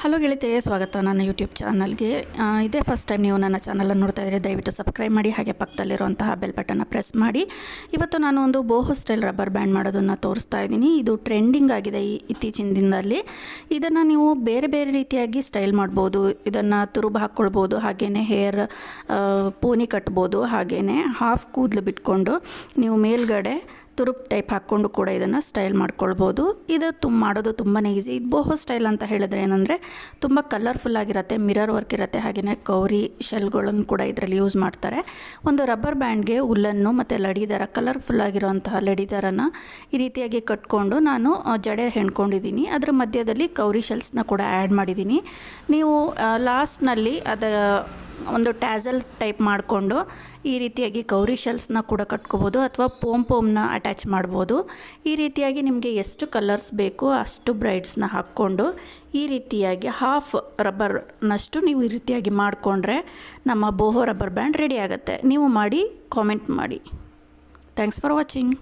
Hello ಗೆಳತಿಯರೇ, ಸ್ವಾಗತ ನನ್ನ YouTube ಚಾನಲ್ಗೆ. ಇದೇ ಫಸ್ಟ್ ಟೈಮ್ ನೀವು ನನ್ನ ಚಾನಲನ್ನು ನೋಡ್ತಾ ಇದ್ದರೆ ದಯವಿಟ್ಟು ಸಬ್ಸ್ಕ್ರೈಬ್ ಮಾಡಿ, ಹಾಗೆ ಪಕ್ಕದಲ್ಲಿರುವಂತಹ ಬೆಲ್ ಬಟನ್ನ ಪ್ರೆಸ್ ಮಾಡಿ. ಇವತ್ತು ನಾನು ಒಂದು ಬೋಹೋ ಸ್ಟೈಲ್ ರಬ್ಬರ್ ಬ್ಯಾಂಡ್ ಮಾಡೋದನ್ನು ತೋರಿಸ್ತಾ ಇದ್ದೀನಿ. ಇದು ಟ್ರೆಂಡಿಂಗ್ ಆಗಿದೆ ಇತ್ತೀಚಿನ ದಿನದಲ್ಲಿ. ಇದನ್ನು ನೀವು ಬೇರೆ ಬೇರೆ ರೀತಿಯಾಗಿ ಸ್ಟೈಲ್ ಮಾಡ್ಬೋದು. ಇದನ್ನು ತುರುಬು ಹಾಕ್ಕೊಳ್ಬೋದು, ಹಾಗೆಯೇ ಹೇರ್ ಪೋನಿ ಕಟ್ಬೋದು, ಹಾಗೆಯೇ ಹಾಫ್ ಕೂದಲು ಬಿಟ್ಕೊಂಡು ನೀವು ಮೇಲ್ಗಡೆ ತುರುಬು ಟೈಪ್ ಹಾಕ್ಕೊಂಡು ಕೂಡ ಇದನ್ನು ಸ್ಟೈಲ್ ಮಾಡ್ಕೊಳ್ಬೋದು. ಇದು ಮಾಡೋದು ತುಂಬಾ ಈಸಿ. ಇದು ಬೋಹೋ ಸ್ಟೈಲ್ ಅಂತ ಹೇಳಿದ್ರೆ ಏನಂದರೆ ತುಂಬ ಕಲರ್ಫುಲ್ ಆಗಿರುತ್ತೆ, ಮಿರರ್ ವರ್ಕ್ ಇರುತ್ತೆ, ಹಾಗೆಯೇ ಕೌರಿ ಶೆಲ್ಗಳನ್ನು ಕೂಡ ಇದರಲ್ಲಿ ಯೂಸ್ ಮಾಡ್ತಾರೆ. ಒಂದು ರಬ್ಬರ್ ಬ್ಯಾಂಡ್ಗೆ ಉಲ್ಲನ್ನು ಮತ್ತು ಲಡಿದಾರ, ಕಲರ್ಫುಲ್ ಆಗಿರುವಂತಹ ಲಡಿದಾರನ ಈ ರೀತಿಯಾಗಿ ಕಟ್ಕೊಂಡು ನಾನು ಜಡೆ ಹೆಣ್ಕೊಂಡಿದ್ದೀನಿ. ಅದರ ಮಧ್ಯದಲ್ಲಿ ಕೌರಿ ಶೆಲ್ಸ್ನ ಕೂಡ ಆ್ಯಡ್ ಮಾಡಿದ್ದೀನಿ. ನೀವು ಲಾಸ್ಟ್ನಲ್ಲಿ ಒಂದು ಟ್ಯಾಸಲ್ ಟೈಪ್ ಮಾಡಿಕೊಂಡು ಈ ರೀತಿಯಾಗಿ ಕೌರಿ ಶೆಲ್ಸ್ನ ಕೂಡ ಕಟ್ಕೋಬೋದು, ಅಥವಾ ಪೋಮ್ನ ಅಟ್ಯಾಚ್ ಮಾಡ್ಬೋದು. ಈ ರೀತಿಯಾಗಿ ನಿಮಗೆ ಎಷ್ಟು ಕಲರ್ಸ್ ಬೇಕೋ ಅಷ್ಟು ಬ್ರೈಡ್ಸ್ನ ಹಾಕ್ಕೊಂಡು ಈ ರೀತಿಯಾಗಿ ಹಾಫ್ ರಬ್ಬರ್ನಷ್ಟು ನೀವು ಈ ರೀತಿಯಾಗಿ ಮಾಡಿಕೊಂಡ್ರೆ ನಮ್ಮ ಬೋಹೋ ರಬ್ಬರ್ ಬ್ಯಾಂಡ್ ರೆಡಿ ಆಗುತ್ತೆ. ನೀವು ಮಾಡಿ ಕಾಮೆಂಟ್ ಮಾಡಿ. Thanks for watching.